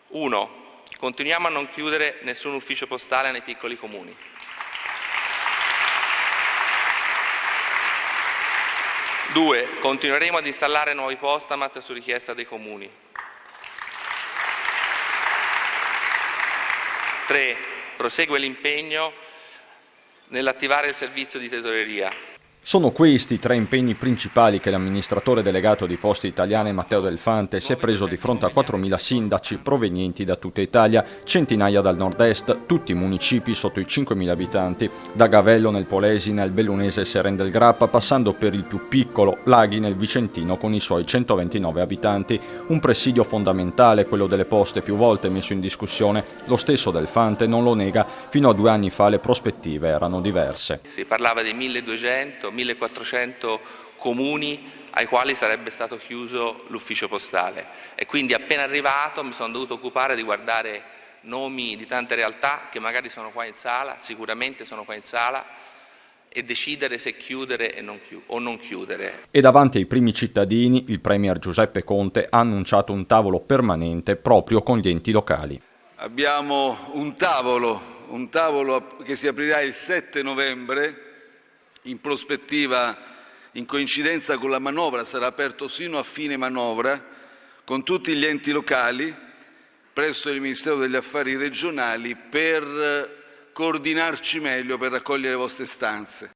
1. Continuiamo a non chiudere nessun ufficio postale nei piccoli comuni. 2. Continueremo ad installare nuovi postamat su richiesta dei comuni. 3. Prosegue l'impegno nell'attivare il servizio di tesoreria. Sono questi i 3 impegni principali che l'amministratore delegato di Poste Italiane Matteo Del Fante si è preso di fronte a 4.000 sindaci provenienti da tutta Italia, centinaia dal nord-est, tutti municipi sotto i 5.000 abitanti, da Gavello nel Polesine al bellunese Seren del Grappa, passando per il più piccolo Laghi nel Vicentino con i suoi 129 abitanti. Un presidio fondamentale, quello delle poste, più volte messo in discussione. Lo stesso Del Fante non lo nega, fino a 2 anni fa le prospettive erano diverse. Si parlava di 1.200, 1.400 comuni ai quali sarebbe stato chiuso l'ufficio postale e quindi appena arrivato mi sono dovuto occupare di guardare nomi di tante realtà che magari sono qua in sala, sicuramente sono qua in sala, e decidere se chiudere o non chiudere. E davanti ai primi cittadini il Premier Giuseppe Conte ha annunciato un tavolo permanente proprio con gli enti locali. Abbiamo un tavolo che si aprirà il 7 novembre, in prospettiva, in coincidenza con la manovra, sarà aperto sino a fine manovra, con tutti gli enti locali, presso il Ministero degli Affari Regionali, per coordinarci meglio, per raccogliere le vostre istanze.